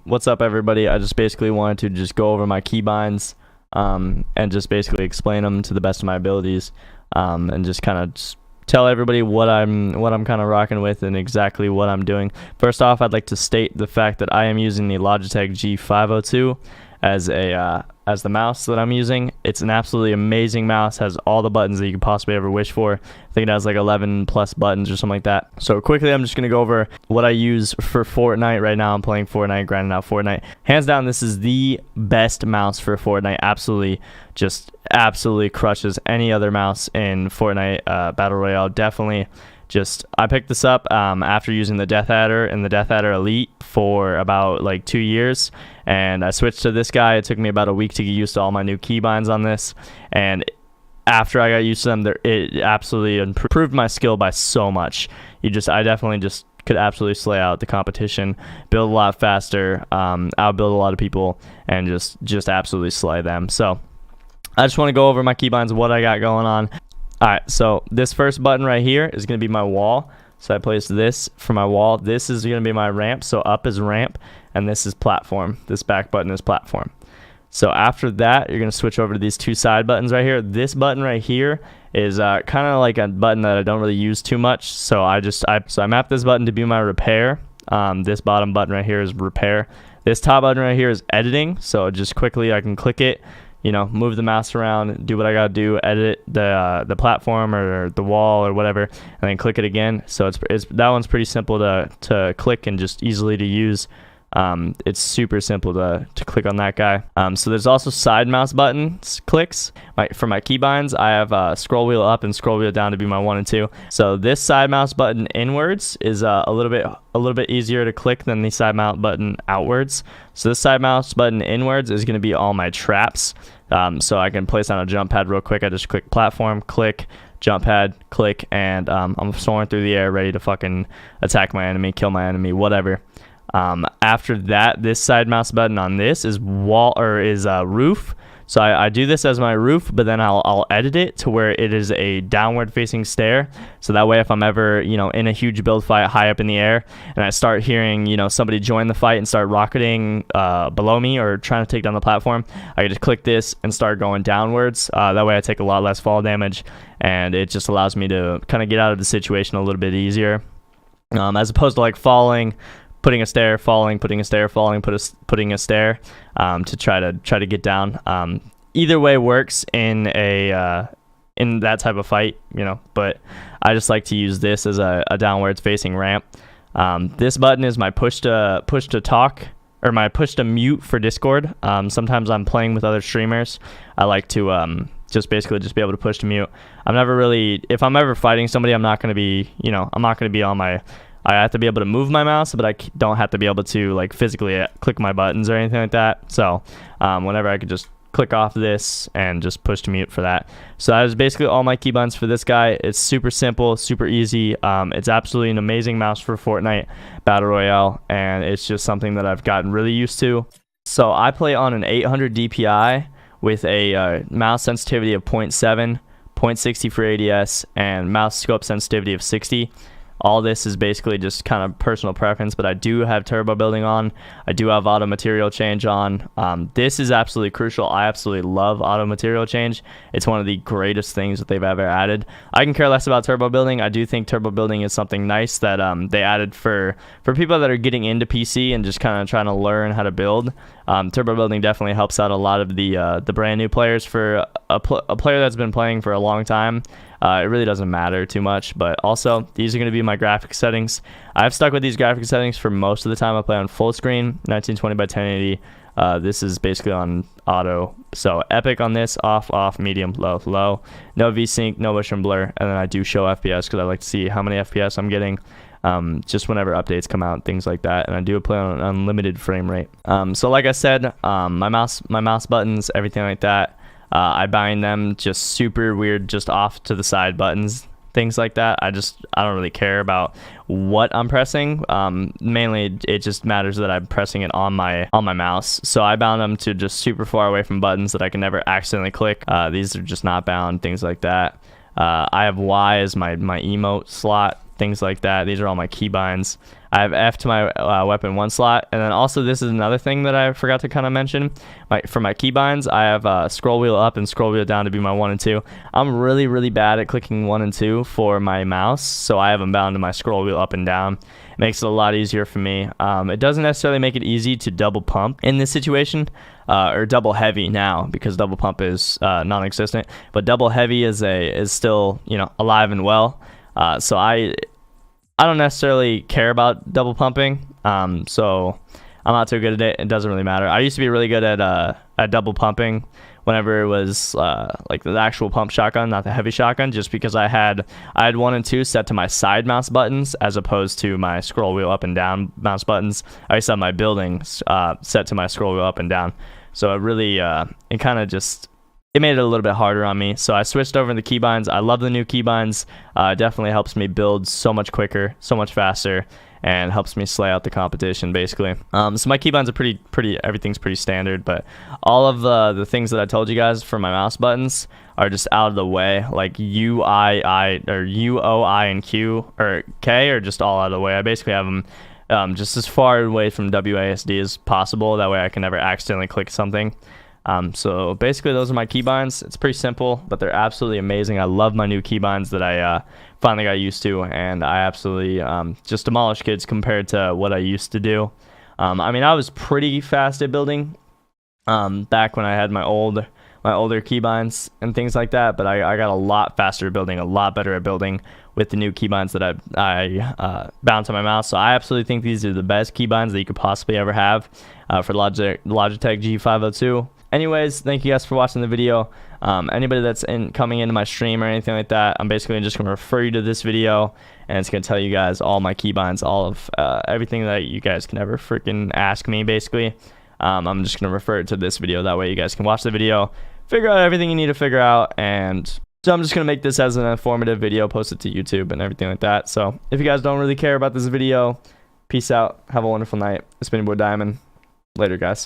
what's up everybody? I just basically wanted to just go over my keybinds and just basically explain them to the best of my abilities, and just kind of tell everybody what I'm kind of rocking with and exactly what I'm doing. First off, I'd like to state the fact that I am using the Logitech G502 as the mouse that I'm using. It's an absolutely amazing mouse, has all the buttons that you could possibly ever wish for. I think it has like 11 plus buttons or something like that. So quickly, I'm just going to go over what I use for Fortnite. Right now I'm playing Fortnite, grinding out Fortnite. Hands down, this is the best mouse for Fortnite. Absolutely crushes any other mouse in Fortnite Battle Royale. Definitely. I picked this up after using the Death Adder and the Death Adder Elite for about like 2 years, and I switched to this guy. It took me about a week to get used to all my new keybinds on this, and after I got used to them, it absolutely improved my skill by so much. I definitely just could absolutely slay out the competition, build a lot faster, outbuild a lot of people, and just absolutely slay them. So I just want to go over my keybinds, what I got going on. Alright, so this first button right here is going to be my wall. So I place this for my wall. This is going to be my ramp. So up is ramp, and this is platform. This back button is platform. So after that, you're going to switch over to these two side buttons right here. This button right here is kind of like a button that I don't really use too much. So I map this button to be my repair. This bottom button right here is repair. This top button right here is editing. So just quickly I can click it, move the mouse around, do what I gotta do, edit the platform or the wall or whatever, and then click it again. So that one's pretty simple to click and just easily to use. It's super simple to click on that guy. So there's also side mouse buttons clicks. For my keybinds, I have scroll wheel up and scroll wheel down to be my 1 and 2. So this side mouse button inwards is a little bit easier to click than the side mouse button outwards. So this side mouse button inwards is going to be all my traps. So I can place on a jump pad real quick. I just click platform, click, jump pad, click, and I'm soaring through the air ready to fucking attack my enemy, kill my enemy, whatever. After that, this side mouse button on this is roof. So I do this as my roof, but then I'll edit it to where it is a downward facing stair. So that way, if I'm ever, in a huge build fight high up in the air and I start hearing, somebody join the fight and start rocketing below me or trying to take down the platform, I can just click this and start going downwards. That way I take a lot less fall damage, and it just allows me to kind of get out of the situation a little bit easier. As opposed to like falling, putting a stair, falling, putting a stair, falling, putting a stair, to try to get down. Either way works in that type of fight, but I just like to use this as a downwards facing ramp. This button is my push to talk, or my push to mute for Discord. Sometimes I'm playing with other streamers. I like to just be able to push to mute. If I'm ever fighting somebody, I'm not going to be on my, I have to be able to move my mouse, but I don't have to be able to like physically click my buttons or anything like that. So whenever I could just click off this and just push to mute for that. So that is basically all my keybinds for this guy. It's super simple, super easy. It's absolutely an amazing mouse for Fortnite Battle Royale, and it's just something that I've gotten really used to. So I play on an 800 DPI with a mouse sensitivity of 0.7, 0.60 for ADS, and mouse scope sensitivity of 60. All this is basically just kind of personal preference, but I do have turbo building on. I do have auto material change on. This is absolutely crucial. I absolutely love auto material change. It's one of the greatest things that they've ever added. I can care less about turbo building. I do think turbo building is something nice that they added for people that are getting into PC and just kind of trying to learn how to build. Turbo building definitely helps out a lot of the brand new players. For a player that's been playing for a long time, it really doesn't matter too much. But also, these are going to be my graphics settings. I've stuck with these graphics settings for most of the time. I play on full screen, 1920 by 1080. This is basically on auto. So epic on this, off, medium, low. No VSync, no motion blur, and then I do show FPS because I like to see how many FPS I'm getting. Just whenever updates come out, things like that, and I do play on an unlimited frame rate. So like I said, my mouse buttons, everything like that, I bind them just super weird, just off to the side buttons, things like that. I don't really care about what I'm pressing. Mainly it just matters that I'm pressing it on my mouse. So I bound them to just super far away from buttons that I can never accidentally click. These are just not bound, things like that. I have Y as my emote slot. things like that. These are all my keybinds. I have F to my weapon 1 slot, and then also this is another thing that I forgot to kind of mention. For my keybinds, I have scroll wheel up and scroll wheel down to be my 1 and 2. I'm really bad at clicking 1 and 2 for my mouse, so I have them bound to my scroll wheel up and down. It makes it a lot easier for me. It doesn't necessarily make it easy to double pump in this situation, or double heavy now, because double pump is non-existent, but double heavy is still, you know, alive and well. So I don't necessarily care about double pumping, so I'm not too good at it. It doesn't really matter. I used to be really good at double pumping whenever it was like the actual pump shotgun, not the heavy shotgun, just because I had 1 and 2 set to my side mouse buttons as opposed to my scroll wheel up and down mouse buttons. I used to have my buildings set to my scroll wheel up and down, so it really it kind of just, it made it a little bit harder on me. So I switched over to the keybinds. I love the new keybinds. Definitely helps me build so much quicker, so much faster, and helps me slay out the competition, basically. So my keybinds are pretty, everything's pretty standard, but all of the things that I told you guys for my mouse buttons are just out of the way. Like U, I, or U, O, I, and Q, or K are just all out of the way. I basically have them just as far away from WASD as possible. That way I can never accidentally click something. So basically those are my keybinds. It's pretty simple, but they're absolutely amazing. I love my new keybinds that I finally got used to, and I absolutely just demolish kids compared to what I used to do. I mean, I was pretty fast at building back when I had my older keybinds and things like that, but I got a lot faster at building, a lot better at building with the new keybinds that I bound to my mouse. So I absolutely think these are the best keybinds that you could possibly ever have for Logitech G502. Anyways, thank you guys for watching the video. Anybody that's coming into my stream or anything like that, I'm basically just going to refer you to this video, and it's going to tell you guys all my keybinds, all of everything that you guys can ever freaking ask me, basically. I'm just going to refer it to this video. That way you guys can watch the video, figure out everything you need to figure out, and so I'm just going to make this as an informative video, post it to YouTube and everything like that. So if you guys don't really care about this video, peace out. Have a wonderful night. It's been your boy Diamond. Later, guys.